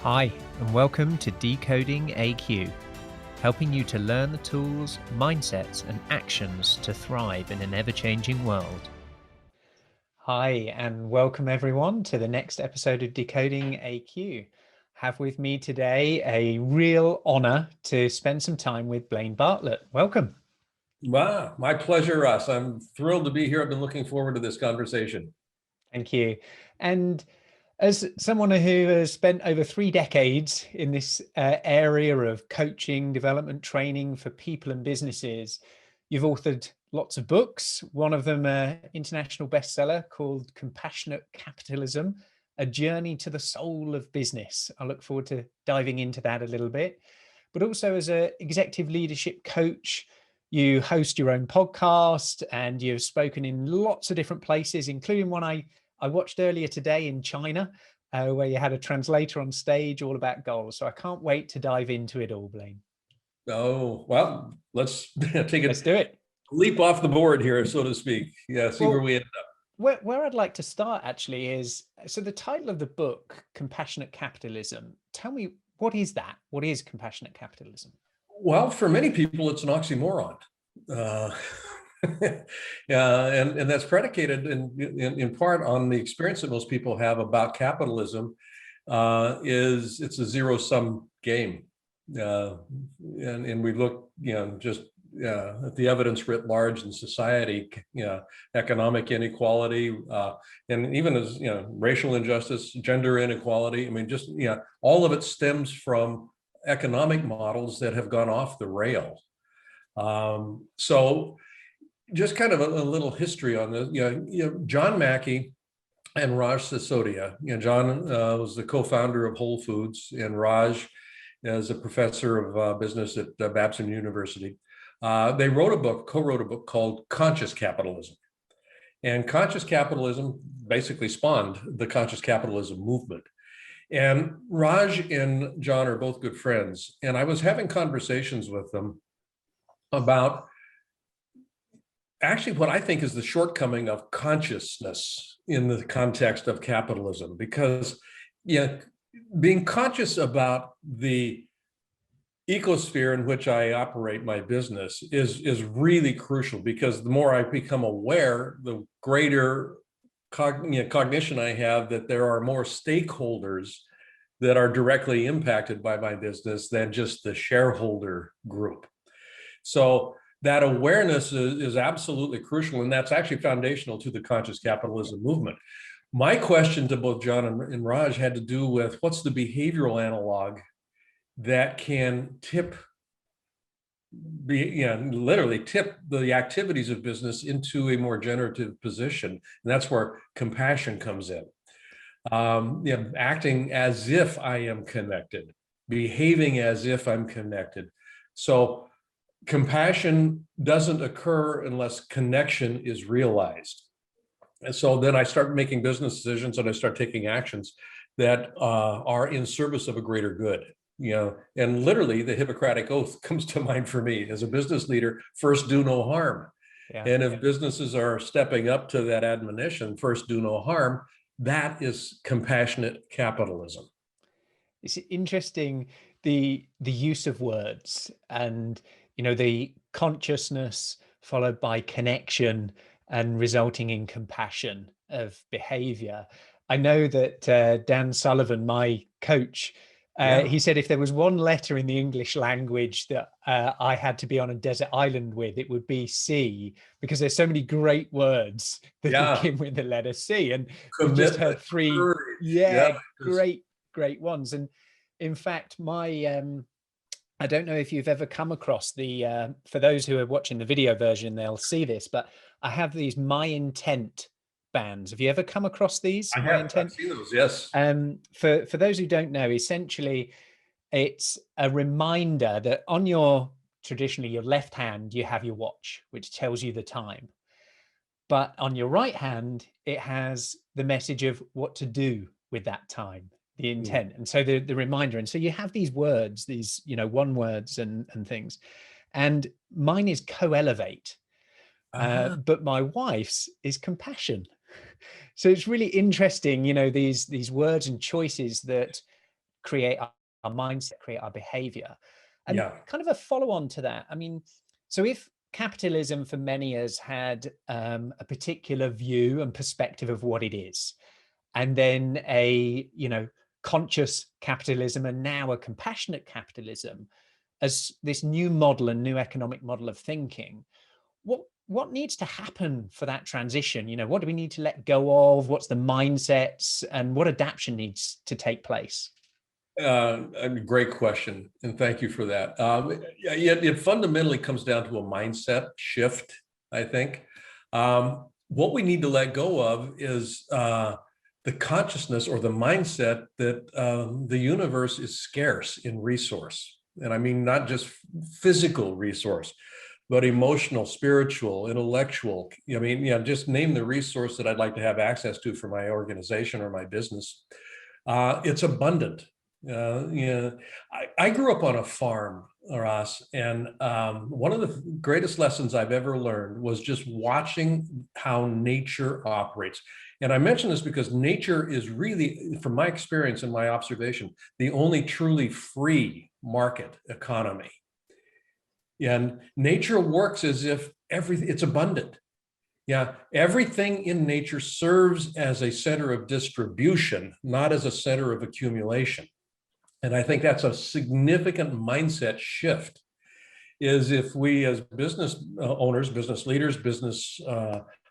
Hi, and welcome to Decoding AQ, helping you to learn the tools, mindsets, and actions to thrive in an ever-changing world. Hi, and welcome everyone to the next episode of Decoding AQ. Have with me today a real honor to spend some time with Blaine Bartlett. Welcome. Wow, my pleasure, Russ. I'm thrilled to be here. I've been looking forward to this conversation. Thank you. And as someone who has spent over 3 decades in this area of coaching, development, training for people and businesses, you've authored lots of books. One of them, an international bestseller called Compassionate Capitalism, A Journey to the Soul of Business. I look forward to diving into that a little bit. But also as an executive leadership coach, you host your own podcast and you've spoken in lots of different places, including one I watched earlier today in China, where you had a translator on stage all about goals. So I can't wait to dive into it all, Blaine. Oh, well, let's Let's do it. Leap off the board here, so to speak. Yeah, see where we end up. Where I'd like to start actually is, so the title of the book, Compassionate Capitalism. Tell me, what is that? What is compassionate capitalism? Well, for many people, it's an oxymoron. Yeah, and that's predicated in part on the experience that most people have about capitalism. It's a zero-sum game, and we look, just at the evidence writ large in society, economic inequality, and even as racial injustice, gender inequality. I mean, just all of it stems from economic models that have gone off the rail. So just kind of a little history on this. John Mackey and Raj Sisodia. John was the co-founder of Whole Foods, and Raj is a professor of business at Babson University. They co-wrote a book called Conscious Capitalism. And conscious capitalism basically spawned the conscious capitalism movement. And Raj and John are both good friends. And I was having conversations with them about actually what I think is the shortcoming of consciousness in the context of capitalism, because being conscious about the ecosphere in which I operate my business is really crucial, because the more I become aware, the greater cognition I have that there are more stakeholders that are directly impacted by my business than just the shareholder group. So that awareness is absolutely crucial, and that's actually foundational to the conscious capitalism movement. My question to both John and Raj had to do with what's the behavioral analog that can literally tip the activities of business into a more generative position. And that's where compassion comes in. Acting as if I am connected, behaving as if I'm connected. So compassion doesn't occur unless connection is realized. And so then I start making business decisions and I start taking actions that are in service of a greater good. And literally the Hippocratic Oath comes to mind for me as a business leader: first, do no harm. Yeah. And if businesses are stepping up to that admonition, first, do no harm, that is compassionate capitalism. It's interesting, the use of words, and the consciousness followed by connection and resulting in compassion of behavior. I know that Dan Sullivan, my coach, he said if there was one letter in the English language that I had to be on a desert island with, it would be C, because there's so many great words that begin with the letter C. And we've just heard 3 great ones. And in fact, I don't know if you've ever come across for those who are watching the video version, they'll see this, but I have these My Intent bands. Have you ever come across these? I have. I've seen those, yes. For those who don't know, essentially, it's a reminder that on traditionally your left hand, you have your watch, which tells you the time. But on your right hand, it has the message of what to do with that time, the intent. And so the reminder. And so you have these words, these, one words and things. And mine is co-elevate. But my wife's is compassion. So it's really interesting, these words and choices that create our mindset, create our behavior. And Yeah. kind of a follow-on to that, I mean, so if capitalism for many has had a particular view and perspective of what it is, and then a, conscious capitalism, and now a compassionate capitalism as this new model and new economic model of thinking, what needs to happen for that transition? What do we need to let go of? What's the mindsets, and what adaptation needs to take place? A great question, and thank you for that. It fundamentally comes down to a mindset shift, I think. What we need to let go of is the consciousness or the mindset that the universe is scarce in resource. And I mean, not just physical resource, but emotional, spiritual, intellectual. I mean, just name the resource that I'd like to have access to for my organization or my business. It's abundant. I grew up on a farm, Ross, and one of the greatest lessons I've ever learned was just watching how nature operates. And I mention this because nature is really, from my experience and my observation, the only truly free market economy. And nature works as if it's abundant. Yeah, everything in nature serves as a center of distribution, not as a center of accumulation. And I think that's a significant mindset shift, is if we as business owners, business leaders, business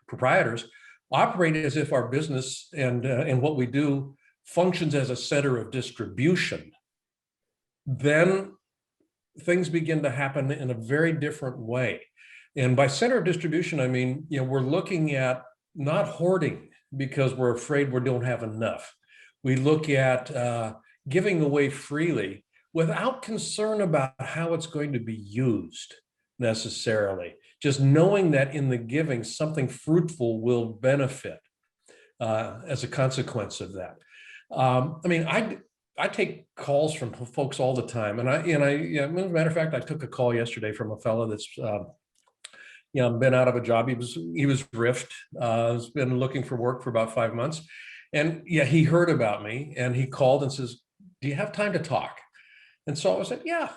proprietors operate as if our business and what we do functions as a center of distribution, then things begin to happen in a very different way. And by center of distribution, I mean, we're looking at not hoarding because we're afraid we don't have enough. We look at giving away freely without concern about how it's going to be used necessarily. Just knowing that in the giving, something fruitful will benefit as a consequence of that. I mean, I take calls from folks all the time, and as a matter of fact, I took a call yesterday from a fellow that's been out of a job. He was riffed. Has been looking for work for about 5 months, and he heard about me, and he called and says, "Do you have time to talk?" And so I said, "Yeah,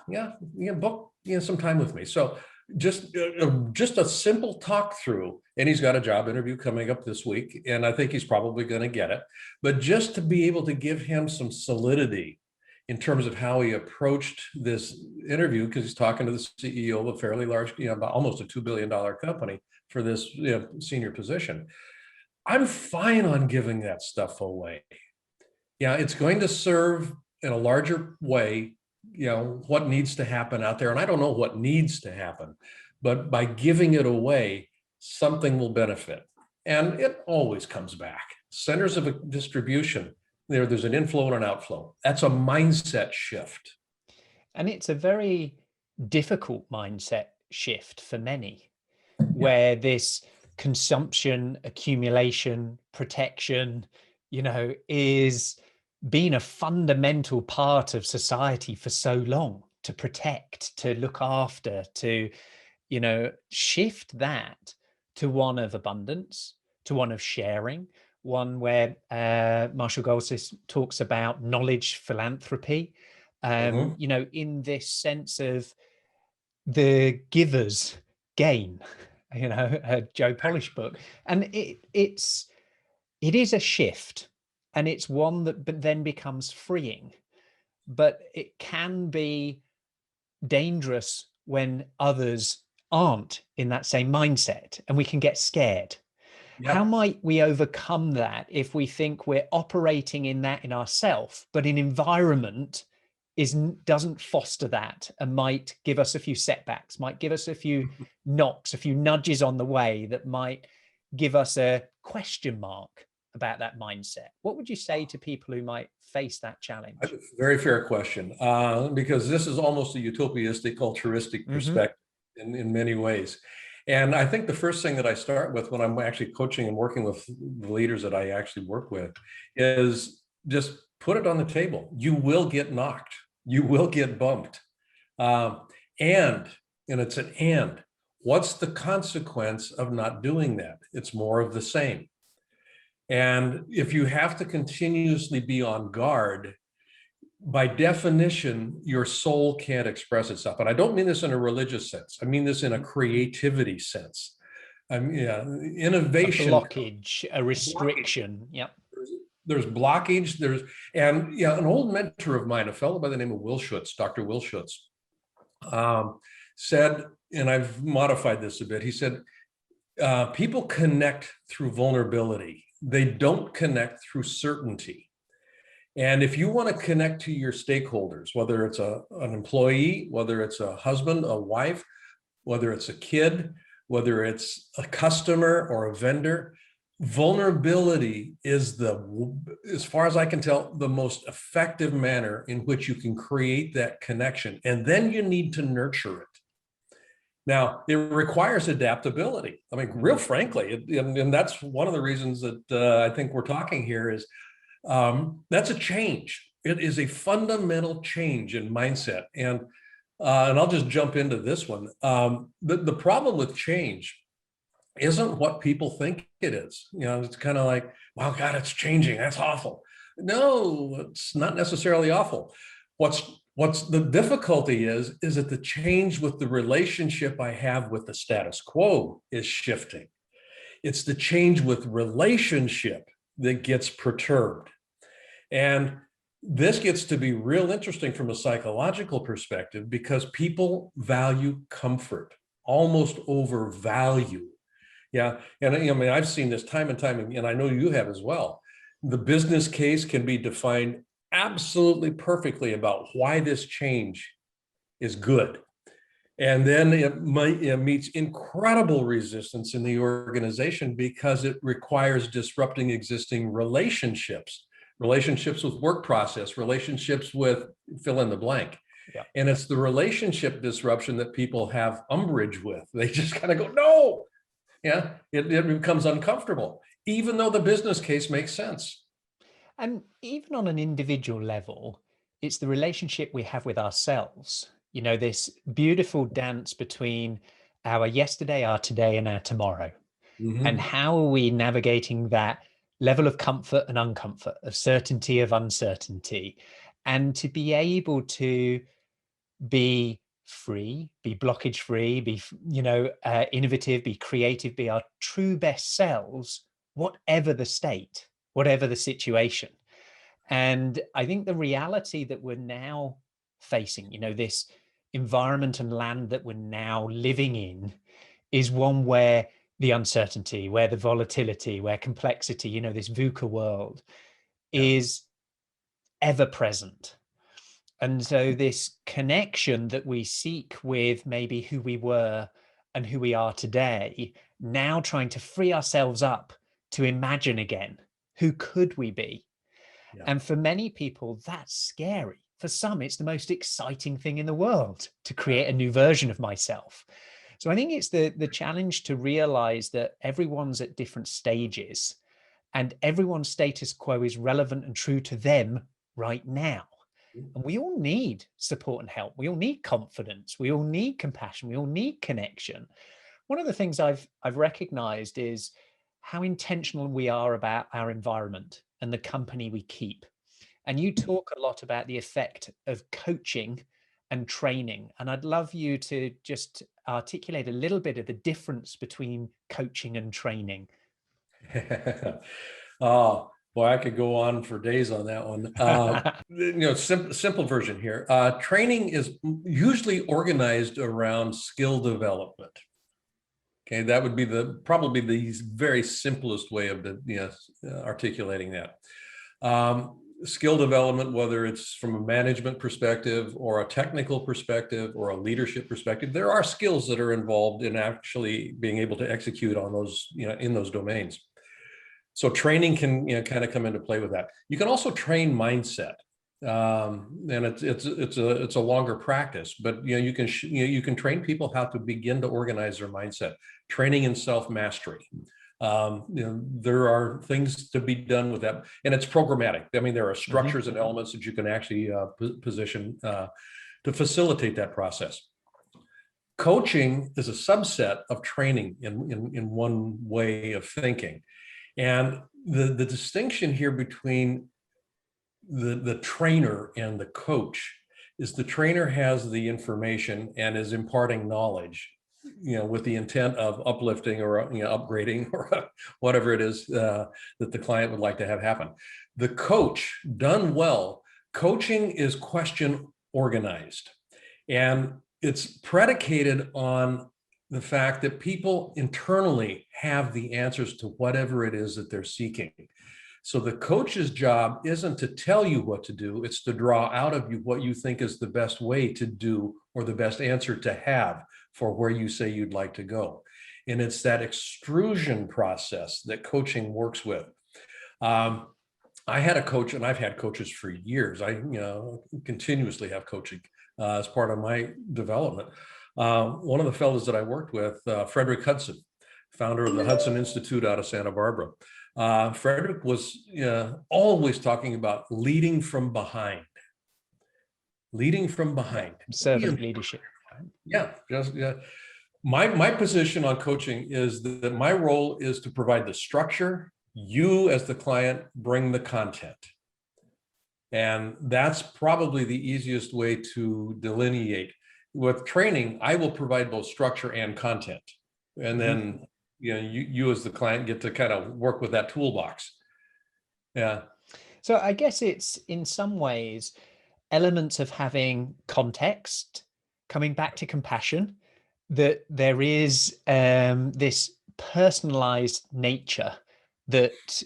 book some time with me." So just a simple talk through, and he's got a job interview coming up this week, and I think he's probably going to get it. But just to be able to give him some solidity in terms of how he approached this interview, because he's talking to the CEO of a fairly large, about almost a $2 billion company for this senior position. I'm fine on giving that stuff away. Yeah, it's going to serve in a larger way, what needs to happen out there. And I don't know what needs to happen, but by giving it away, something will benefit. And it always comes back. Centers of distribution, there's an inflow and an outflow. That's a mindset shift. And it's a very difficult mindset shift for many, where this consumption, accumulation, protection, is been a fundamental part of society for so long, to protect, to look after, to, shift that to one of abundance, to one of sharing, one where Marshall Goldsmith talks about knowledge philanthropy, in this sense of the giver's gain, a Joe Polish book. And it is a shift, and it's one that then becomes freeing, but it can be dangerous when others aren't in that same mindset, and we can get scared. Yep. How might we overcome that if we think we're operating in that in ourselves, but an environment doesn't foster that, and might give us a few setbacks, might give us a few knocks, a few nudges on the way that might give us a question mark about that mindset? What would you say to people who might face that challenge? Very fair question, because this is almost a utopiistic, altruistic perspective in many ways. And I think the first thing that I start with when I'm actually coaching and working with the leaders that I actually work with is just put it on the table. You will get knocked. You will get bumped. And it's an and. What's the consequence of not doing that? It's more of the same. And if you have to continuously be on guard, by definition, your soul can't express itself. And I don't mean this in a religious sense. I mean this in a creativity sense. I mean, yeah, innovation. A blockage, a restriction. Yep. There's blockage. And yeah, an old mentor of mine, a fellow by the name of Will Schutz, Dr. Will Schutz, said, and I've modified this a bit. He said, people connect through vulnerability. They don't connect through certainty. And if you want to connect to your stakeholders, whether it's an employee, whether it's a husband, a wife, whether it's a kid, whether it's a customer or a vendor, vulnerability is as far as I can tell, the most effective manner in which you can create that connection. And then you need to nurture it. Now, it requires adaptability. I mean, real frankly, and that's one of the reasons that I think we're talking here is that's a change. It is a fundamental change in mindset. And I'll just jump into this one. The problem with change isn't what people think it is. You know, it's kind of like, wow, God, it's changing. That's awful. No, it's not necessarily awful. What's the difficulty is that the change with the relationship I have with the status quo is shifting. It's the change with relationship that gets perturbed. And this gets to be real interesting from a psychological perspective because people value comfort almost over value. Yeah. And I mean, I've seen this time and time, and I know you have as well. The business case can be defined absolutely perfectly about why this change is good. And then it meets incredible resistance in the organization because it requires disrupting existing relationships with work process, relationships with fill in the blank. Yeah. And it's the relationship disruption that people have umbrage with. They just kind of go, no, yeah, it becomes uncomfortable, even though the business case makes sense. And even on an individual level, it's the relationship we have with ourselves. You know, this beautiful dance between our yesterday, our today, and our tomorrow. Mm-hmm. And how are we navigating that level of comfort and uncomfort, of certainty, of uncertainty, and to be able to be free, be blockage free, be, innovative, be creative, be our true best selves, whatever the state, whatever the situation. And I think the reality that we're now facing, this environment and land that we're now living in is one where the uncertainty, where the volatility, where complexity, this VUCA world is ever present. And so this connection that we seek with maybe who we were and who we are today, now trying to free ourselves up to imagine again, who could we be? Yeah. And for many people, that's scary. For some, it's the most exciting thing in the world to create a new version of myself. So I think it's the challenge to realize that everyone's at different stages and everyone's status quo is relevant and true to them right now. And we all need support and help. We all need confidence. We all need compassion. We all need connection. One of the things I've recognized is how intentional we are about our environment and the company we keep. And you talk a lot about the effect of coaching and training. And I'd love you to just articulate a little bit of the difference between coaching and training. Oh, boy, I could go on for days on that one. Simple version here. Training is usually organized around skill development. Okay, that would be probably the very simplest way of articulating that. Skill development, whether it's from a management perspective or a technical perspective or a leadership perspective, there are skills that are involved in actually being able to execute on those, in those domains. So training can kind of come into play with that. You can also train mindset, and it's a longer practice. But you can train people how to begin to organize their mindset. Training in self-mastery. There are things to be done with that, and it's programmatic. I mean, there are structures and elements that you can actually position to facilitate that process. Coaching is a subset of training in one way of thinking. And the distinction here between the trainer and the coach is the trainer has the information and is imparting knowledge, with the intent of uplifting or upgrading or whatever it is that the client would like to have happen. The coach, done well, coaching is question organized, and it's predicated on the fact that people internally have the answers to whatever it is that they're seeking. So the coach's job isn't to tell you what to do, it's to draw out of you what you think is the best way to do or the best answer to have for where you say you'd like to go. And it's that extrusion process that coaching works with. I had a coach, and I've had coaches for years. I continuously have coaching as part of my development. One of the fellows that I worked with, Frederick Hudson, founder of the Hudson Institute out of Santa Barbara. Frederick was always talking about leading from behind. Leading from behind. Servant leadership. Yeah. My position on coaching is that my role is to provide the structure. You, as the client, bring the content. And that's probably the easiest way to delineate. With training, I will provide both structure and content. And then you as the client get to kind of work with that toolbox. Yeah. So I guess it's in some ways elements of having context, coming back to compassion, that there is this personalized nature that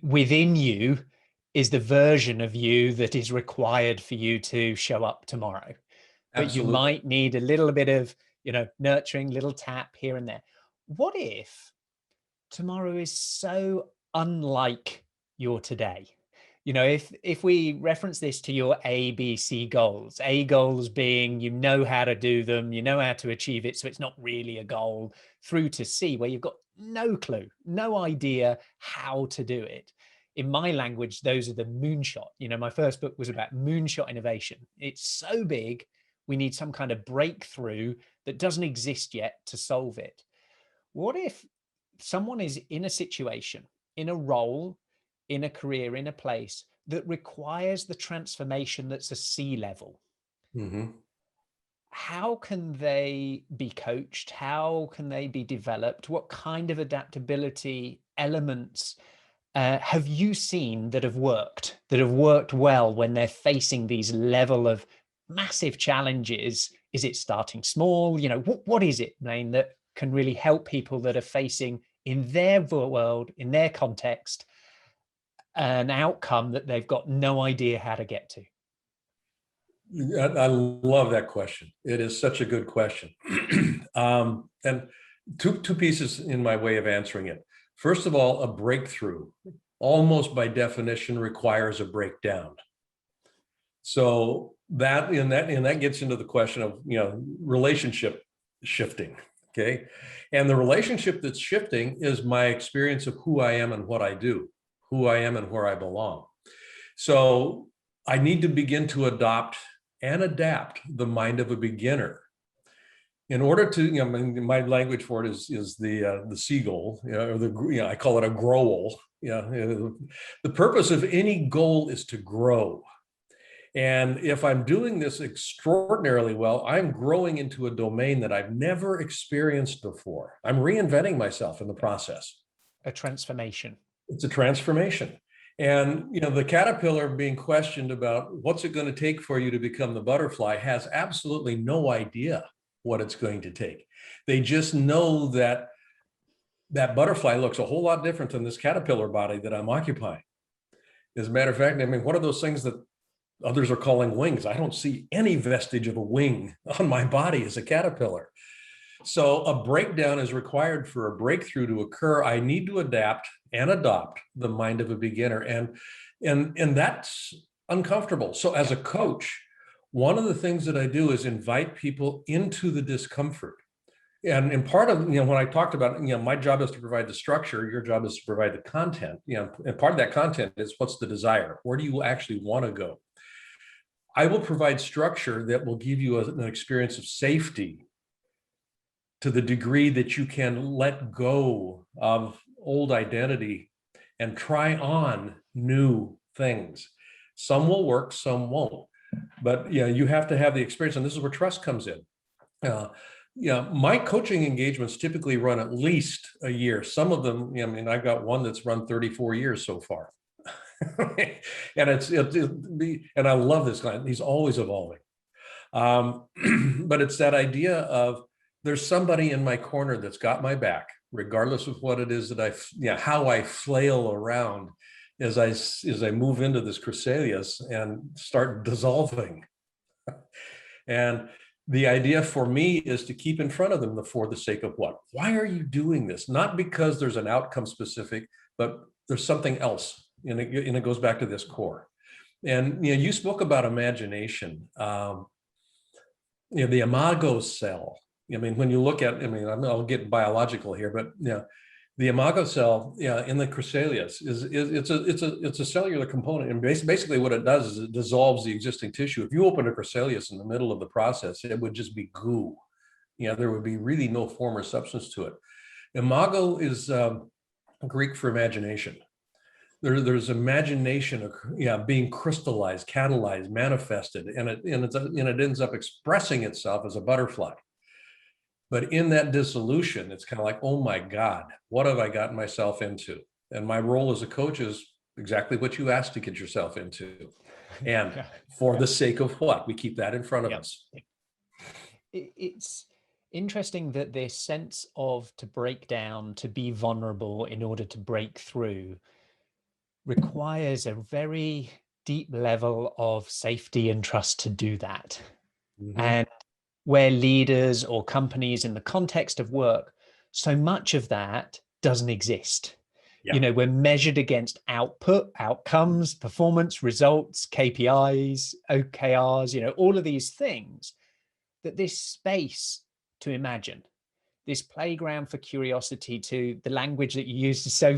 within you is the version of you that is required for you to show up tomorrow. But Absolutely. You might need a little bit of, nurturing, little tap here and there. What if tomorrow is so unlike your today? If we reference this to your ABC goals, A goals being how to do them, how to achieve it, so it's not really a goal, through to C, where you've got no clue, no idea how to do it. In my language, those are the moonshot. My first book was about moonshot innovation. It's so big, we need some kind of breakthrough that doesn't exist yet to solve it. What if someone is in a situation, in a role, in a career, in a place that requires the transformation that's a C level? How can they be coached? How can they be developed? What kind of adaptability elements have you seen that have worked well when they're facing these level of massive challenges? Is it starting small? What is it, Blaine, that can really help people that are facing in their world, in their context, an outcome that they've got no idea how to get to? I love that question. It is such a good question. And two pieces in my way of answering it. First of all, a breakthrough, almost by definition, requires a breakdown. So that gets into the question of relationship shifting. Okay. And the relationship that's shifting is my experience of who I am and what I do, who I am and where I belong. So I need to begin to adopt and adapt the mind of a beginner in order to, my language for it is the seagull, or I call it a growel. The purpose of any goal is to grow. And if I'm doing this extraordinarily well, I'm growing into a domain that I've never experienced before. I'm reinventing myself in the process. A transformation. It's a transformation. And, the caterpillar being questioned about what's it going to take for you to become the butterfly has absolutely no idea what it's going to take. They just know that that butterfly looks a whole lot different than this caterpillar body that I'm occupying. As a matter of fact, what are those things that others are calling wings? I don't see any vestige of a wing on my body as a caterpillar. So a breakdown is required for a breakthrough to occur. I need to adapt and adopt the mind of a beginner. And that's uncomfortable. So as a coach, one of the things that I do is invite people into the discomfort. And part of, when I talked about, my job is to provide the structure, your job is to provide the content, and part of that content is what's the desire? Where do you actually want to go? I will provide structure that will give you an experience of safety to the degree that you can let go of old identity and try on new things. Some will work, some won't. But yeah, you have to have the experience, and this is where trust comes in. My coaching engagements typically run at least a year. Some of them, I mean, I've got one that's run 34 years so far. And and I love this client. He's always evolving. But it's that idea of there's somebody in my corner that's got my back, regardless of what it is that how I flail around as I move into this chrysalis and start dissolving. And the idea for me is to keep in front of them for the sake of what? Why are you doing this? Not because there's an outcome specific, but there's something else. And it goes back to this core. And you spoke about imagination. The imago cell. I mean, when you look at, I'll get biological here, but the imago cell, in the chrysalis it's a cellular component, and basically what it does is it dissolves the existing tissue. If you open a chrysalis in the middle of the process, it would just be goo. There would be really no form or substance to it. Imago is Greek for imagination. There's imagination of being crystallized, catalyzed, manifested, and it ends up expressing itself as a butterfly. But in that dissolution, it's kind of like, oh my God, what have I gotten myself into? And my role as a coach is exactly what you asked to get yourself into. And for the sake of what? We keep that in front of us. It's interesting that this sense of to break down, to be vulnerable in order to break through, requires a very deep level of safety and trust to do that. Mm-hmm. And where leaders or companies in the context of work, so much of that doesn't exist. Yeah. We're measured against output, outcomes, performance, results, KPIs, OKRs, all of these things, that this space to imagine, this playground for curiosity, to the language that you use is so,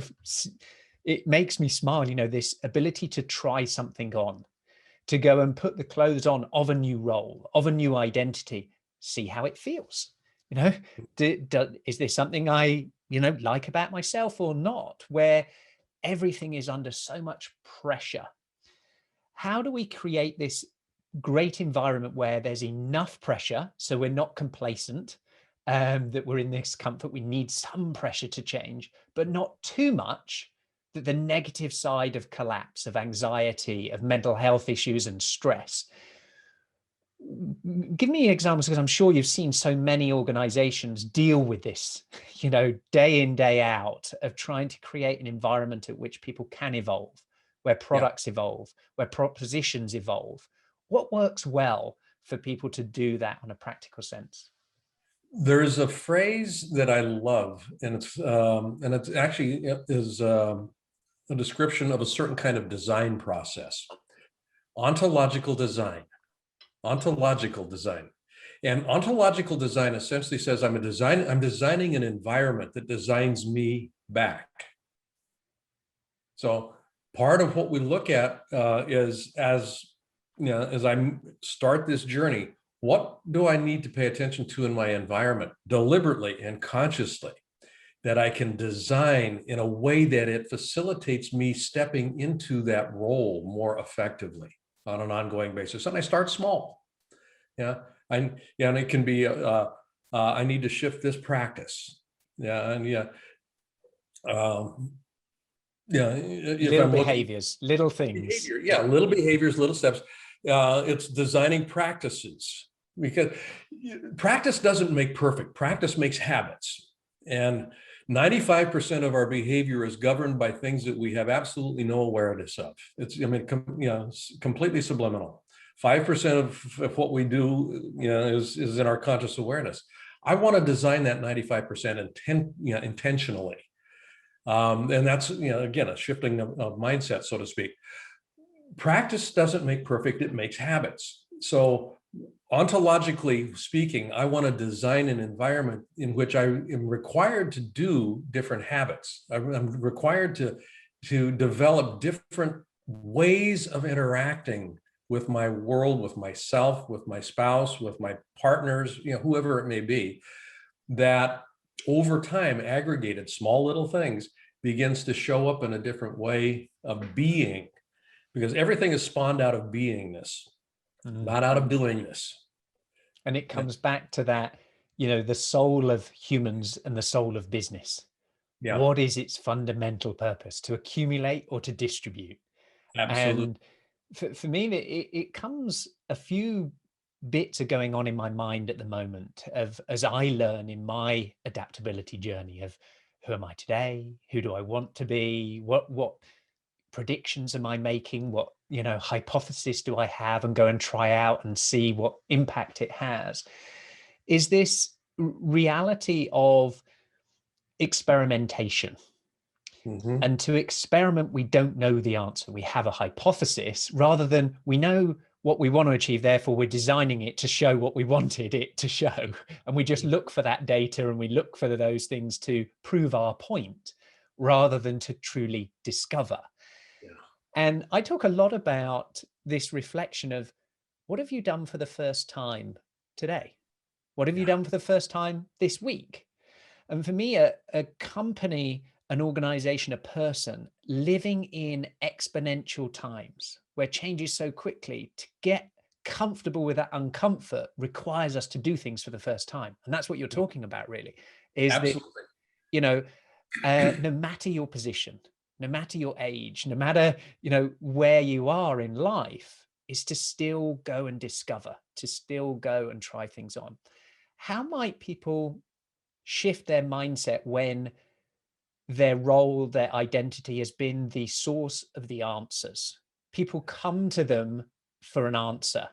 it makes me smile, this ability to try something on, to go and put the clothes on of a new role, of a new identity, see how it feels. Is there something I, like about myself or not, where everything is under so much pressure? How do we create this great environment where there's enough pressure, so we're not complacent, that we're in this comfort? We need some pressure to change, but not too much that the negative side of collapse, of anxiety, of mental health issues and stress. Give me examples, because I'm sure you've seen so many organizations deal with this, day in, day out, of trying to create an environment at which people can evolve, where products evolve, where propositions evolve. What works well for people to do that on a practical sense? There's a phrase that I love, and it's actually a description of a certain kind of design process. Ontological design. And ontological design essentially says I'm designing an environment that designs me back. So part of what we look at is, as I start this journey, what do I need to pay attention to in my environment deliberately and consciously, that I can design in a way that it facilitates me stepping into that role more effectively on an ongoing basis. And I start small. And it can be I need to shift this practice. Little behaviors, little things. Little behaviors, little steps. It's designing practices, because practice doesn't make perfect. Practice makes habits. And 95% of our behavior is governed by things that we have absolutely no awareness of. It's completely subliminal. 5% of what we do, is in our conscious awareness. I want to design that 95% intentionally. And that's, again, a shifting of mindset, so to speak. Practice doesn't make perfect, it makes habits. So ontologically speaking, I want to design an environment in which I am required to do different habits. I'm required to develop different ways of interacting with my world, with myself, with my spouse, with my partners, whoever it may be, that over time, aggregated small little things begins to show up in a different way of being because everything is spawned out of beingness, not out of doingness. And it comes back to that, the soul of humans and the soul of business. Yeah, What is its fundamental purpose? To accumulate or to distribute? absolutely. And for me, it comes, a few bits are going on in my mind at the moment of, as I learn in my adaptability journey of, who am I today? Who do I want to be? What predictions am I making? What, hypothesis do I have, and go and try out and see what impact it has? Is this reality of experimentation. Mm-hmm. And to experiment, we don't know the answer. We have a hypothesis rather than we know what we want to achieve. Therefore, we're designing it to show what we wanted it to show. And we just look for that data and we look for those things to prove our point rather than to truly discover. Yeah. And I talk a lot about this reflection of, what have you done for the first time today? What have you done for the first time this week? And for me, a company, an organization, a person living in exponential times where change is so quickly, to get comfortable with that uncomfort requires us to do things for the first time. And that's what you're talking about, really, is Absolutely. that, no matter your position, no matter your age, no matter, where you are in life, is to still go and discover, to still go and try things on. How might people shift their mindset when their role, their identity has been the source of the answers? People come to them for an answer.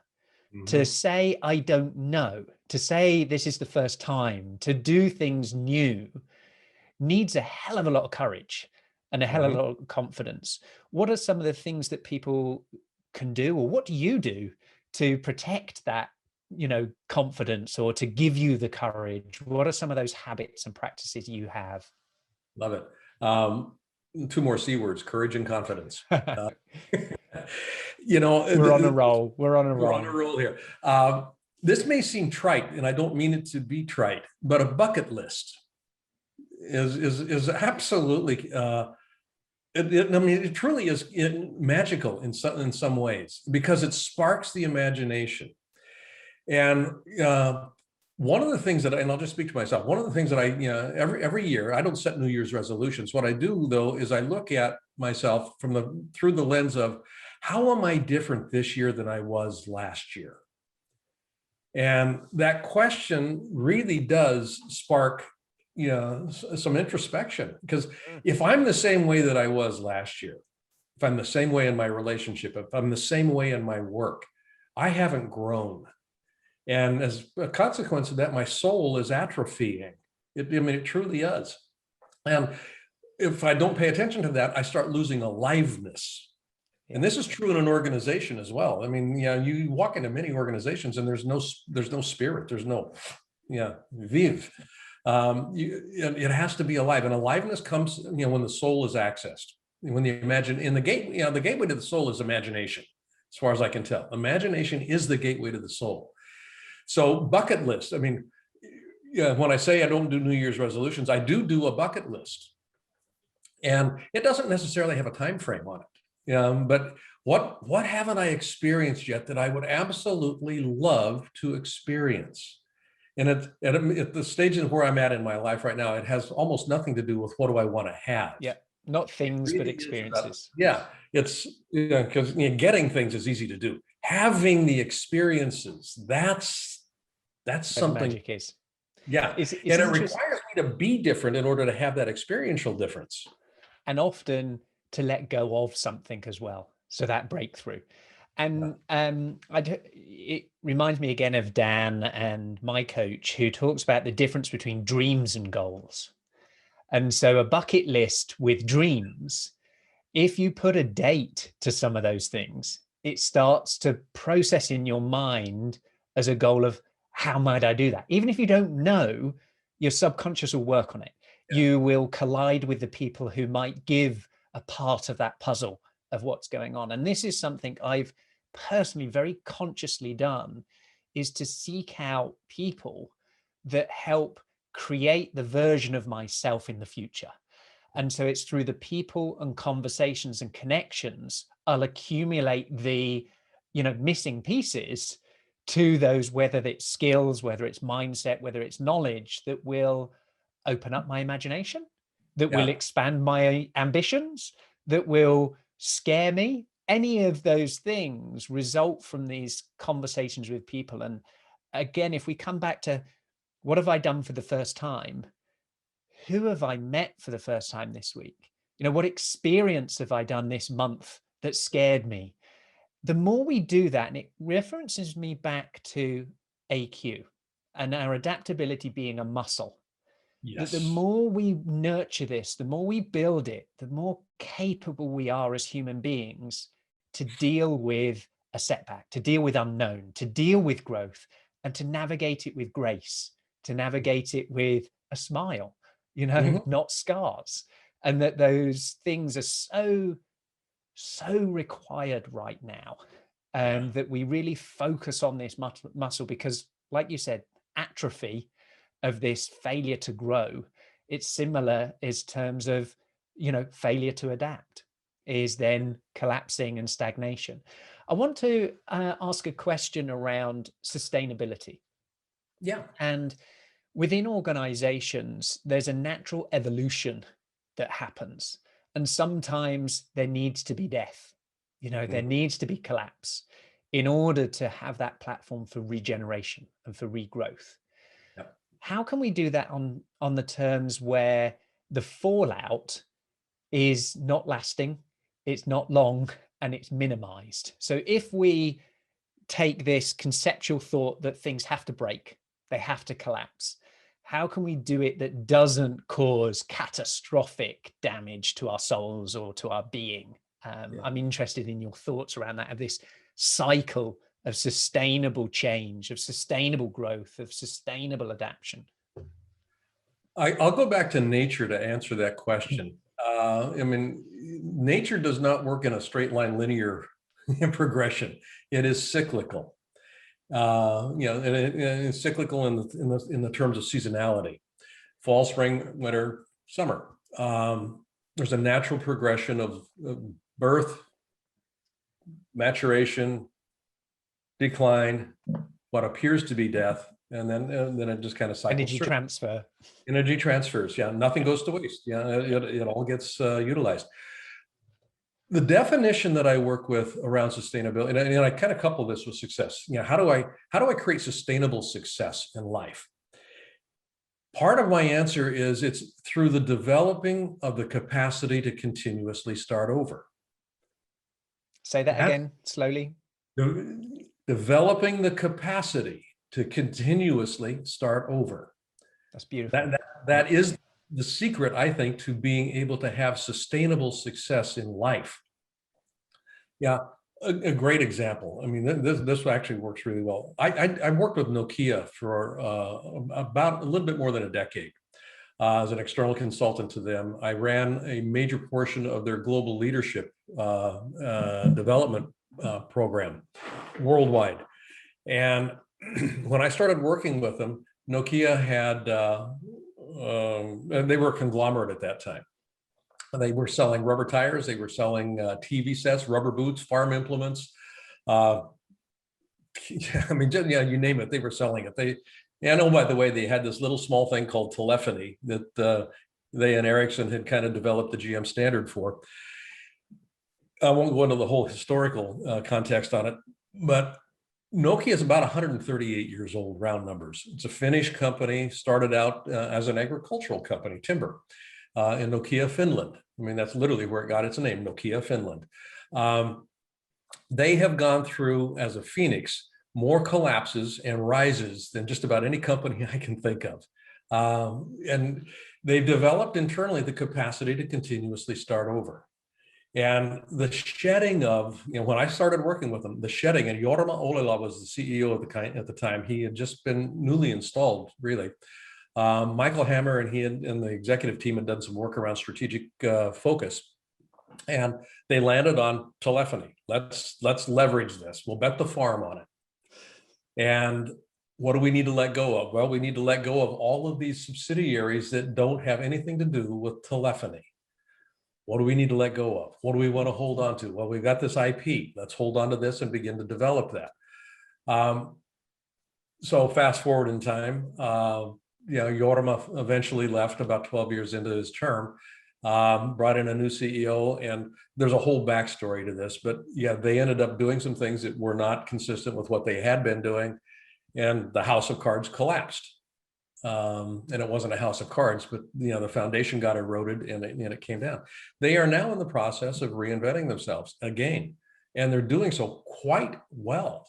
To say, I don't know, to say this is the first time, to do things new, needs a hell of a lot of courage and a hell of a lot of confidence. What are some of the things that people can do, or what do you do to protect that, confidence, or to give you the courage? What are some of those habits and practices you have? Love it. Two more C words: courage and confidence. We're on a roll. We're on a We're on a roll here. This may seem trite, and I don't mean it to be trite, but a bucket list is absolutely. It truly is magical in some ways, because it sparks the imagination. And one of the things that, and I'll just speak to myself, one of the things that I, every year, I don't set New Year's resolutions. What I do, though, is I look at myself through the lens of, how am I different this year than I was last year? And that question really does spark, some introspection, because if I'm the same way that I was last year, if I'm the same way in my relationship, if I'm the same way in my work, I haven't grown. And as a consequence of that, my soul is atrophying. It truly is. And if I don't pay attention to that, I start losing aliveness. And this is true in an organization as well. You walk into many organizations and there's no spirit, there's no, vive. It has to be alive, and aliveness comes, when the soul is accessed. When the gateway to the soul is imagination, as far as I can tell. Imagination is the gateway to the soul. So bucket list. When I say I don't do New Year's resolutions, I do a bucket list, and it doesn't necessarily have a time frame on it. But what haven't I experienced yet that I would absolutely love to experience? And at the stage where I'm at in my life right now, it has almost nothing to do with what do I want to have. Yeah, not things, really, but experiences. It's because getting things is easy to do. Having the experiences, that's something. Magic is. Yeah, and it requires me to be different in order to have that experiential difference. And often to let go of something as well. So that breakthrough. And it reminds me again of Dan and my coach, who talks about the difference between dreams and goals. And so a bucket list with dreams, if you put a date to some of those things, it starts to process in your mind as a goal of, how might I do that? Even if you don't know, your subconscious will work on it. You will collide with the people who might give a part of that puzzle of what's going on. And this is something I've personally very consciously done, is to seek out people that help create the version of myself in the future. And so it's through the people and conversations and connections I'll accumulate the, missing pieces to those, whether it's skills, whether it's mindset, whether it's knowledge, that will open up my imagination, that will Yeah. expand my ambitions, that will scare me. Any of those things result from these conversations with people. And again, if we come back to what have I done for the first time? Who have I met for the first time this week? What experience have I done this month that scared me? The more we do that, and it references me back to AQ and our adaptability being a muscle, that the Yes. more we nurture this, the more we build it, the more capable we are as human beings to deal with a setback, to deal with unknown, to deal with growth, and to navigate it with grace, to navigate it with a smile, Mhm. not scars. And that those things are so required right now, Yeah. that we really focus on this muscle, because like you said, atrophy of this failure to grow, it's similar as terms of, failure to adapt is then collapsing and stagnation. I want to ask a question around sustainability. Yeah. And within organizations, there's a natural evolution that happens. And sometimes there needs to be death, there Mhm. needs to be collapse in order to have that platform for regeneration and for regrowth. Yeah. How can we do that on the terms where the fallout is not lasting, it's not long, and it's minimized? So if we take this conceptual thought that things have to break, they have to collapse, how can we do it that doesn't cause catastrophic damage to our souls or to our being? Yeah. I'm interested in your thoughts around that, of this cycle of sustainable change, of sustainable growth, of sustainable adaptation. I'll go back to nature to answer that question. I mean, nature does not work in a straight line linear progression. It is cyclical. And it's cyclical in the terms of seasonality: fall, spring, winter, summer. There's a natural progression of birth, maturation, decline, what appears to be death, and then it just kind of cycles Energy through. transfer. Energy transfers. Yeah, nothing goes to waste. Yeah, it all gets utilized. The definition that I work with around sustainability, and I kind of couple this with success. How do I create sustainable success in life? Part of my answer is it's through the developing of the capacity to continuously start over. Say that That's again, slowly. developing the capacity to continuously start over. That's beautiful. That is the secret, I think, to being able to have sustainable success in life. Yeah, a great example. I mean, this actually works really well. I worked with Nokia for about a little bit more than a decade. As an external consultant to them, I ran a major portion of their global leadership development program worldwide. And when I started working with them, Nokia had, and they were a conglomerate at that time. They were selling rubber tires, they were selling TV sets, rubber boots, farm implements. I mean, you name it, they were selling it. And oh, by the way, they had this little small thing called telephony that they and Ericsson had kind of developed the GM standard for. I won't go into the whole historical context on it, but Nokia is about 138 years old, round numbers. It's a Finnish company, started out as an agricultural company, timber, in Nokia, Finland. I mean, that's literally where it got its name, Nokia, Finland. They have gone through, as a phoenix, more collapses and rises than just about any company I can think of. And they've developed internally the capacity to continuously start over. And the shedding of, when I started working with them, the shedding, and Jorma Ollila was the CEO at the time. He had just been newly installed, really. Michael Hammer and he and the executive team had done some work around strategic focus. And they landed on telephony. Let's leverage this. We'll bet the farm on it. And what do we need to let go of? Well, we need to let go of all of these subsidiaries that don't have anything to do with telephony. What do we need to let go of? What do we want to hold on to? Well, we've got this IP. Let's hold on to this and begin to develop that. So fast forward in time, Jorma eventually left about 12 years into his term, brought in a new CEO, and there's a whole backstory to this, but yeah, they ended up doing some things that were not consistent with what they had been doing, and the house of cards collapsed. And it wasn't a house of cards, but the foundation got eroded and it came down. They are now in the process of reinventing themselves again, and they're doing so quite well.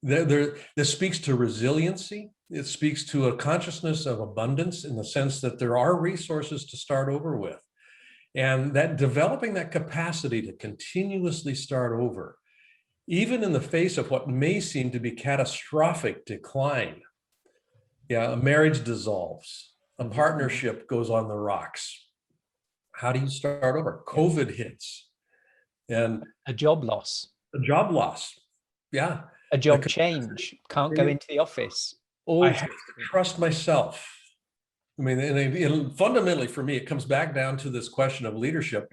This speaks to resiliency. It speaks to a consciousness of abundance in the sense that there are resources to start over with. And that developing that capacity to continuously start over, even in the face of what may seem to be catastrophic decline. Yeah, a marriage dissolves, a partnership goes on the rocks. How do you start over? COVID hits. And a job loss. A job loss. Yeah. A job change. Can't go into the office. I have to trust myself. I mean, and fundamentally for me, it comes back down to this question of leadership.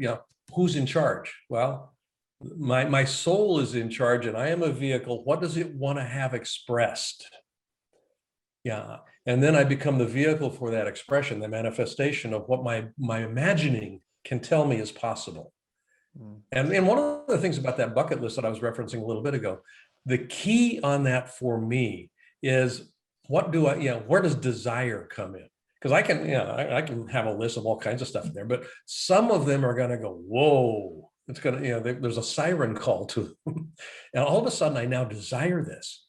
Who's in charge? Well, my soul is in charge and I am a vehicle. What does it want to have expressed? Yeah. And then I become the vehicle for that expression, the manifestation of what my imagining can tell me is possible. And one of the things about that bucket list that I was referencing a little bit ago, the key on that for me is where does desire come in? Because I can have a list of all kinds of stuff in there, but some of them are going to go, whoa, it's going to, there's a siren call to them. And all of a sudden I now desire this.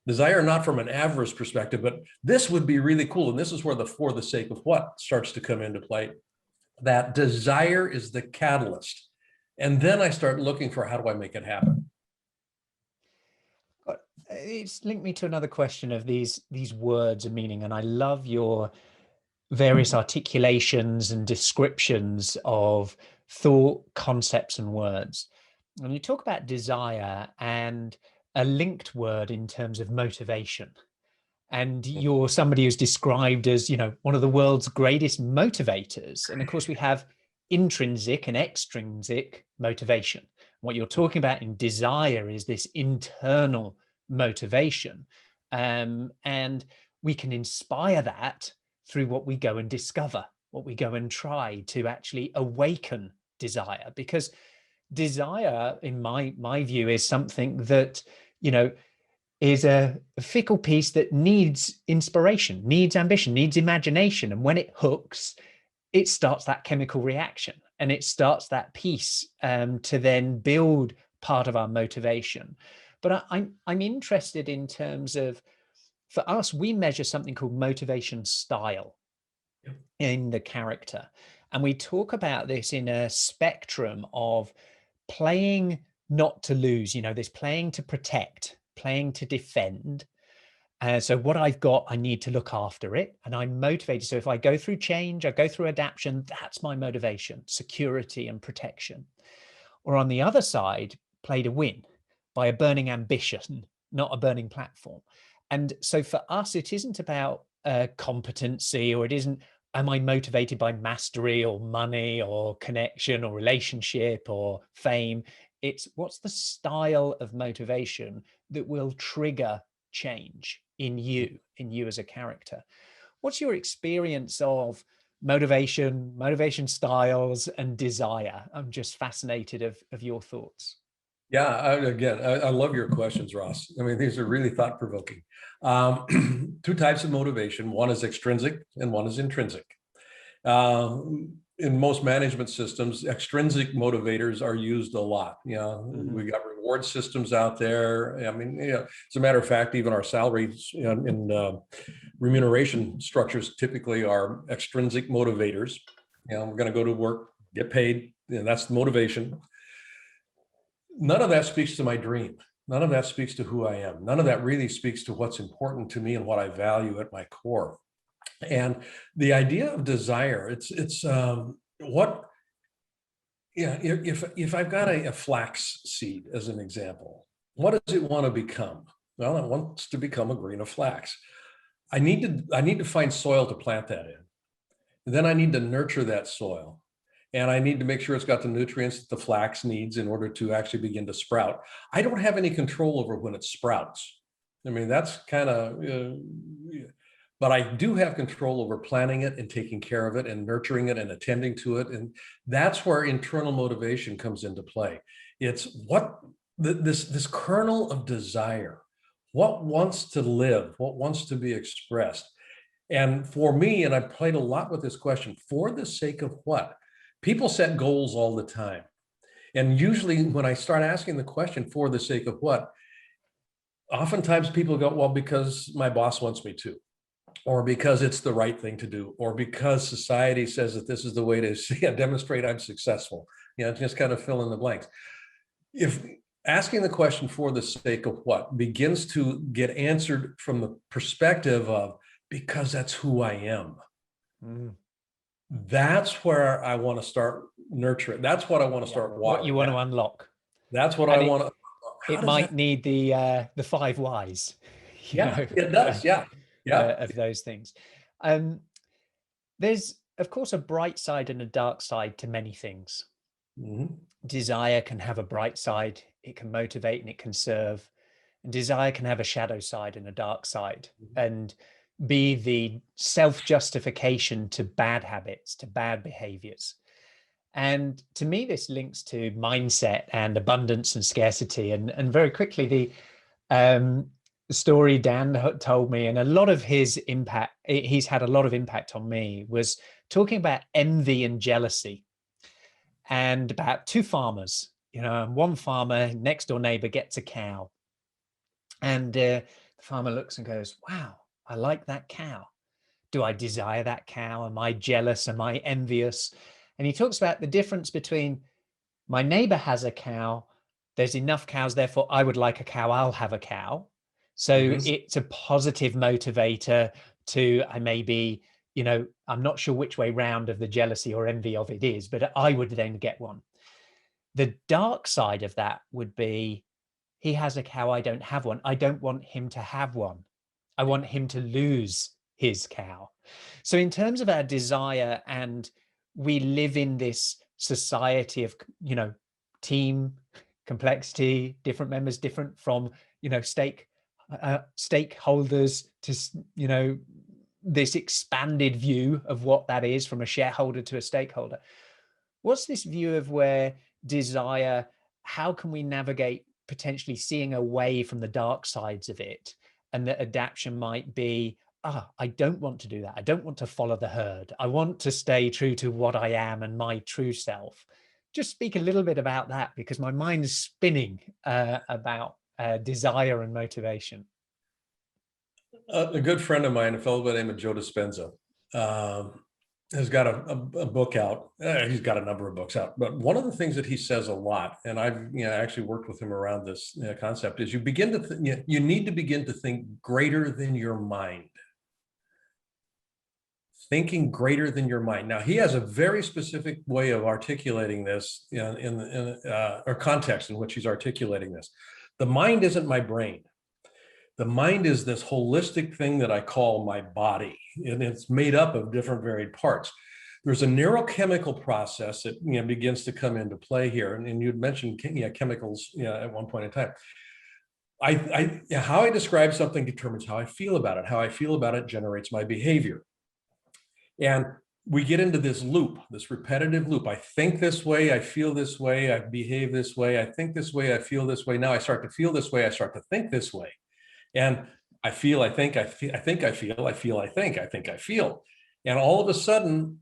Desire not from an avarice perspective, but this would be really cool. And this is where the for the sake of what starts to come into play. That desire is the catalyst. And then I start looking for how do I make it happen? It's linked me to another question of these words and meaning. And I love your various articulations and descriptions of thought, concepts, and words. When you talk about desire and a linked word in terms of motivation, and you're somebody who's described as, one of the world's greatest motivators. And of course, we have intrinsic and extrinsic motivation. What you're talking about in desire is this internal motivation. And we can inspire that through what we go and discover, what we go and try to actually awaken desire. Because desire, in my view, is something that, is a fickle piece that needs inspiration, needs ambition, needs imagination. And when it hooks, it starts that chemical reaction and it starts that piece to then build part of our motivation. But I'm interested in terms of, for us, we measure something called motivation style in the character. And we talk about this in a spectrum of playing not to lose, this playing to protect, playing to defend. So what I've got, I need to look after it, and I'm motivated. So if I go through change, I go through adaption, that's my motivation, security and protection. Or on the other side, play to win by a burning ambition, not a burning platform. And so for us, it isn't about competency, or it isn't, am I motivated by mastery or money or connection or relationship or fame? It's what's the style of motivation that will trigger change in you as a character. What's your experience of motivation styles and desire? I'm just fascinated of your thoughts. Yeah, I love your questions, Ross. I mean, these are really thought-provoking. Two types of motivation. One is extrinsic and one is intrinsic. In most management systems, extrinsic motivators are used a lot. We got reward systems out there. I mean, as a matter of fact, even our salaries and remuneration structures typically are extrinsic motivators. We're going to go to work, get paid, and that's the motivation. None of that speaks to my dream. None of that speaks to who I am. None of that really speaks to what's important to me and what I value at my core. And the idea of desire, if I've got a flax seed as an example, what does it want to become? Well, it wants to become a grain of flax. I need to find soil to plant that in. And then I need to nurture that soil. and I need to make sure it's got the nutrients that the flax needs in order to actually begin to sprout. I don't have any control over when it sprouts. I mean, that's kind of, but I do have control over planning it and taking care of it and nurturing it and attending to it. And that's where internal motivation comes into play. It's what this kernel of desire, what wants to live, what wants to be expressed. And for me, and I've played a lot with this question, for the sake of what? People set goals all the time. And usually when I start asking the question, for the sake of what? Oftentimes people go, well, because my boss wants me to, or because it's the right thing to do, or because society says that this is the way to demonstrate I'm successful. Just kind of fill in the blanks. If asking the question for the sake of what begins to get answered from the perspective of, because that's who I am. That's where I want to start nurturing. That's what I want to start watering. What you want to unlock. That's what I want to. It might need the 5 whys. It does. Of those things. There's, of course, a bright side and a dark side to many things. Desire can have a bright side. It can motivate and it can serve. And desire can have a shadow side and a dark side, and be the self-justification to bad habits, to bad behaviors. And to me, this links to mindset and abundance and scarcity. And very quickly, the story Dan told me, and a lot of his impact, he's had a lot of impact on me, was talking about envy and jealousy, and about 2 farmers. One farmer, next door neighbor, gets a cow, and the farmer looks and goes, wow, I like that cow. Do I desire that cow? Am I jealous? Am I envious? And he talks about the difference between, my neighbor has a cow, there's enough cows, therefore I would like a cow, I'll have a cow. So it's a positive motivator to, I may be, I'm not sure which way round of the jealousy or envy of it is, but I would then get one. The dark side of that would be, he has a cow, I don't have one. I don't want him to have one. I want him to lose his cow. So in terms of our desire, and we live in this society of, team complexity, different members, different from, stakeholders to, this expanded view of what that is from a shareholder to a stakeholder. What's this view of where desire, how can we navigate potentially seeing away from the dark sides of it? And that adaption might be, I don't want to do that. I don't want to follow the herd. I want to stay true to what I am and my true self. Just speak a little bit about that, because my mind is spinning about desire and motivation. A good friend of mine, a fellow by the name of Joe Dispenza, has got a book out. He's got a number of books out, but one of the things that he says a lot, and I've actually worked with him around this concept, is you begin to you need to begin to think greater than your mind. Thinking greater than your mind. Now, he has a very specific way of articulating this or context in which he's articulating this. The mind isn't my brain. The mind is this holistic thing that I call my body, and it's made up of different varied parts. There's a neurochemical process that begins to come into play here, and you'd mentioned chemicals at one point in time. How I describe something determines how I feel about it. How I feel about it generates my behavior, and we get into this loop, this repetitive loop. I think this way, I feel this way, I behave this way. I think this way, I feel this way. Now I start to feel this way, I start to think this way. And I feel, I think, I feel, I think, I feel, I feel, I think I feel. And all of a sudden,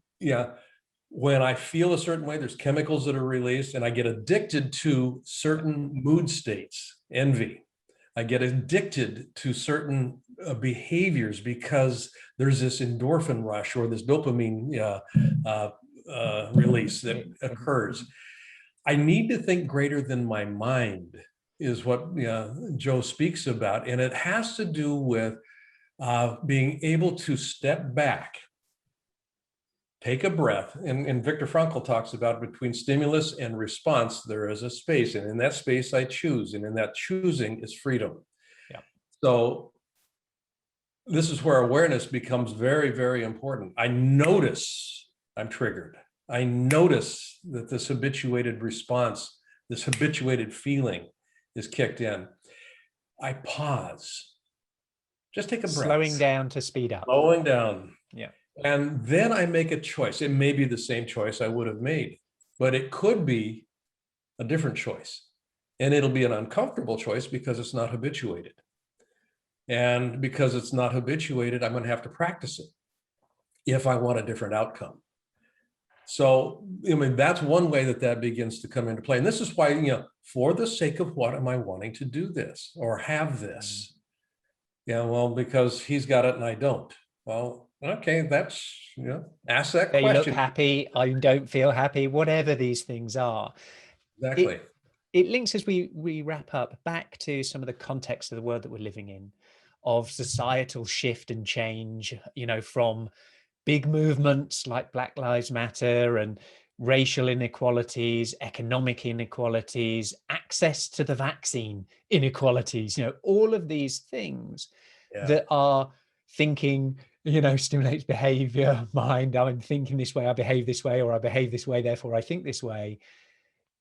when I feel a certain way, there's chemicals that are released, and I get addicted to certain mood states, envy. I get addicted to certain behaviors because there's this endorphin rush or this dopamine release that occurs. I need to think greater than my mind, is what Joe speaks about. And it has to do with being able to step back, take a breath. And Viktor Frankl talks about, between stimulus and response, there is a space. And in that space, I choose. And in that choosing is freedom. Yeah. So this is where awareness becomes very, very important. I notice I'm triggered. I notice that this habituated response, this habituated feeling is kicked in. I pause, just take a breath. Slowing down to speed up. Slowing down. Yeah. And then I make a choice. It may be the same choice I would have made, but it could be a different choice. And it'll be an uncomfortable choice because it's not habituated. And because it's not habituated, I'm going to have to practice it if I want a different outcome. So, I mean, that's one way that begins to come into play. And this is why, for the sake of what am I wanting to do this or have this? Yeah, well, because he's got it and I don't. Well, okay, that's, ask that They question. look happy, I don't feel happy, whatever these things are. Exactly. It links, as we wrap up, back to some of the context of the world that we're living in, of societal shift and change, from big movements like Black Lives Matter and racial inequalities, economic inequalities, access to the vaccine inequalities, all of these things that are thinking, stimulates behavior, mind, I'm thinking this way, I behave this way, or I behave this way, therefore I think this way,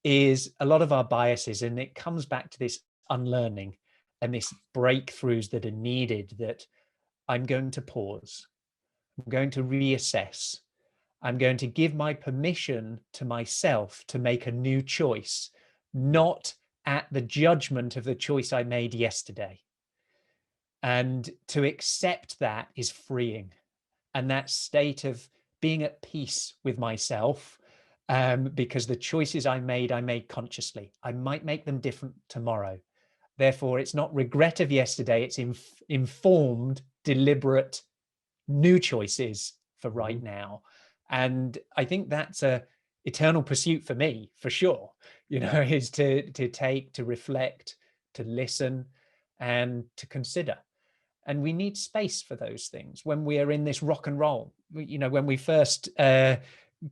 is a lot of our biases. And it comes back to this unlearning and this breakthroughs that are needed, that I'm going to pause, I'm going to reassess, I'm going to give my permission to myself to make a new choice, not at the judgment of the choice I made yesterday. And to accept that is freeing. And that state of being at peace with myself, because the choices I made consciously. I might make them different tomorrow. Therefore, it's not regret of yesterday, it's informed, deliberate, new choices for right now. And I think that's a eternal pursuit for me, for sure, is to take, to reflect, to listen, and to consider. And we need space for those things when we are in this rock and roll. When we first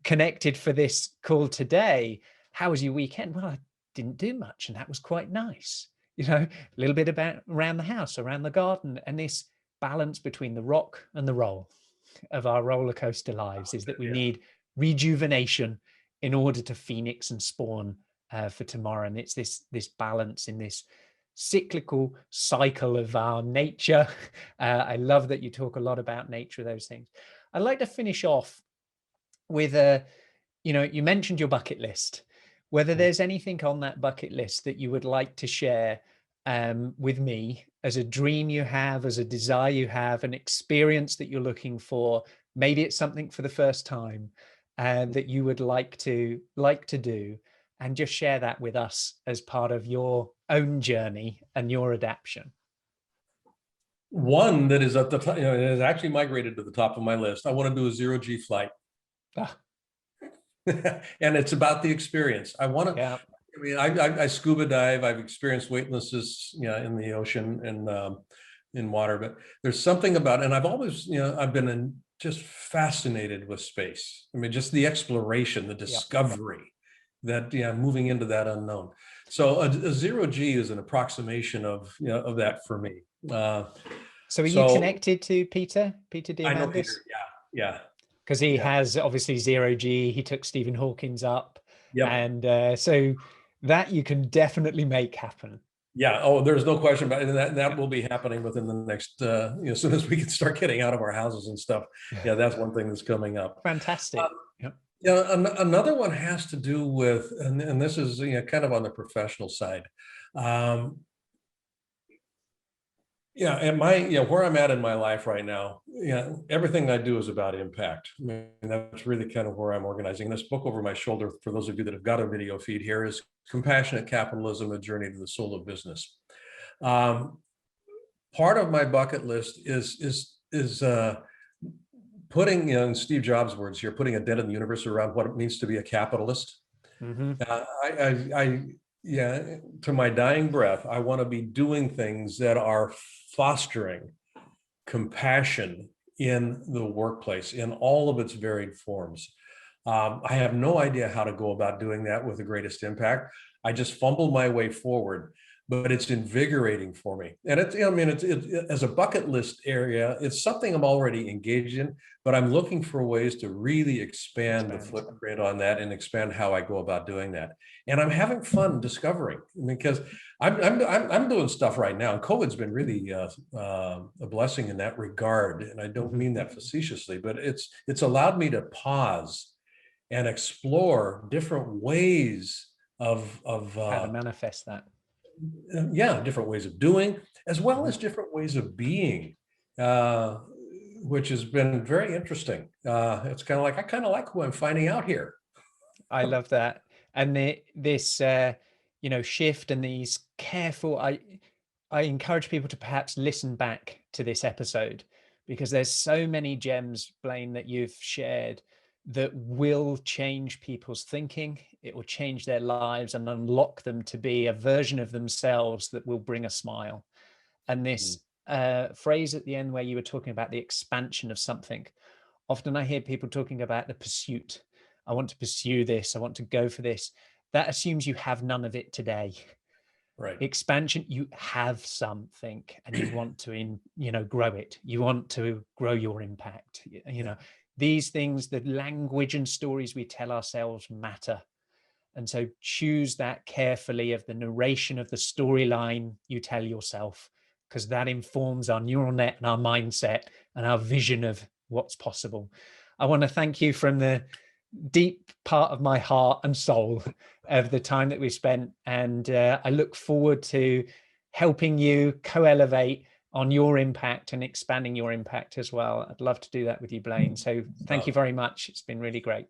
connected for this call today, how was your weekend? Well, I didn't do much, and that was quite nice. A little bit about around the house, around the garden, and this balance between the rock and the roll of our roller coaster lives is that we need rejuvenation in order to phoenix and spawn for tomorrow. And it's this balance in this cyclical cycle of our nature. I love that you talk a lot about nature, those things. I'd like to finish off with you mentioned your bucket list, whether there's anything on that bucket list that you would like to share with me as a dream you have, as a desire you have, an experience that you're looking for. Maybe it's something for the first time that you would like to do, and just share that with us as part of your own journey and your adaption. One that is at the top, it has actually migrated to the top of my list. I want to do a 0G flight. And it's about the experience. I want to, I scuba dive. I've experienced weightlessness, in the ocean and in water, but there's something about, and I've always, I've been just fascinated with space. I mean, just the exploration, the discovery, that, moving into that unknown. So a 0G is an approximation of, of that for me. So are you connected to Peter Diamandis? I know Peter, yeah. Because he has obviously 0G, he took Stephen Hawking's up. And so that you can definitely make happen. Yeah. Oh, there's no question about it. And that will be happening within the next, as soon as we can start getting out of our houses and stuff. Yeah, that's one thing that's coming up. Fantastic. Another one has to do with, and this is kind of on the professional side. And where I'm at in my life right now, everything I do is about impact. I mean, that's really kind of where I'm organizing. This book over my shoulder, for those of you that have got a video feed here, is Compassionate Capitalism: A Journey to the Soul of Business. Part of my bucket list is putting, in Steve Jobs' words here, putting a dent in the universe around what it means to be a capitalist. To my dying breath, I want to be doing things that are fostering compassion in the workplace in all of its varied forms. I have no idea how to go about doing that with the greatest impact. I just fumble my way forward. but it's invigorating for me. And it's, I mean, it's as a bucket list area, it's something I'm already engaged in, but I'm looking for ways to really expand the footprint on that and expand how I go about doing that. And I'm having fun discovering, because I'm doing stuff right now, and COVID's been really a blessing in that regard. And I don't mean that facetiously, but it's allowed me to pause and explore different ways of how to manifest that. Yeah, different ways of doing, as well as different ways of being, which has been very interesting. It's kind of like, I kind of like who I'm finding out here. I love that. And this shift and these careful, I encourage people to perhaps listen back to this episode, because there's so many gems, Blaine, that you've shared that will change people's thinking. It will change their lives and unlock them to be a version of themselves that will bring a smile. And this phrase at the end where you were talking about the expansion of something, often I hear people talking about the pursuit. I want to pursue this. I want to go for this. That assumes you have none of it today. Right. Expansion, you have something and you want to grow it. You want to grow your impact. These things, the language and stories we tell ourselves matter. And so choose that carefully, of the narration of the storyline you tell yourself, because that informs our neural net and our mindset and our vision of what's possible. I want to thank you from the deep part of my heart and soul of the time that we spent. And I look forward to helping you co-elevate on your impact and expanding your impact as well. I'd love to do that with you, Blaine. So thank you very much. It's been really great.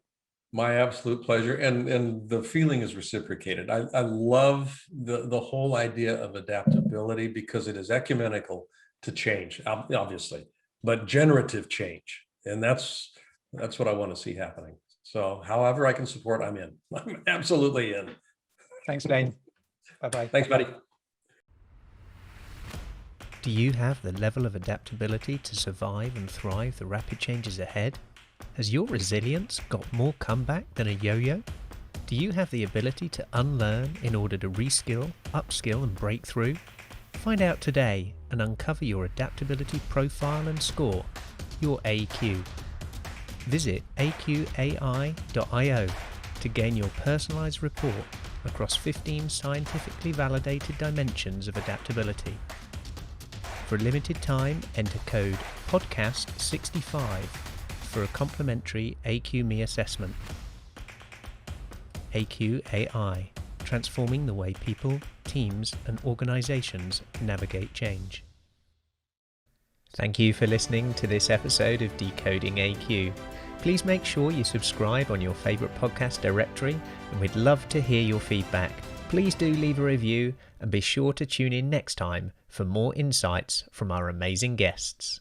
My absolute pleasure. And the feeling is reciprocated. I love the whole idea of adaptability, because it is ecumenical to change, obviously, but generative change. And that's what I want to see happening. So however I can support, I'm in. I'm absolutely in. Thanks, Blaine. Bye-bye. Thanks, buddy. Do you have the level of adaptability to survive and thrive the rapid changes ahead? Has your resilience got more comeback than a yo-yo? Do you have the ability to unlearn in order to reskill, upskill and break through? Find out today and uncover your adaptability profile and score, your AQ. Visit AQai.io to gain your personalized report across 15 scientifically validated dimensions of adaptability. For a limited time, enter code PODCAST65 for a complimentary AQME assessment. AQai, transforming the way people, teams, and organizations navigate change. Thank you for listening to this episode of Decoding AQ. Please make sure you subscribe on your favorite podcast directory, and we'd love to hear your feedback. Please do leave a review and be sure to tune in next time for more insights from our amazing guests.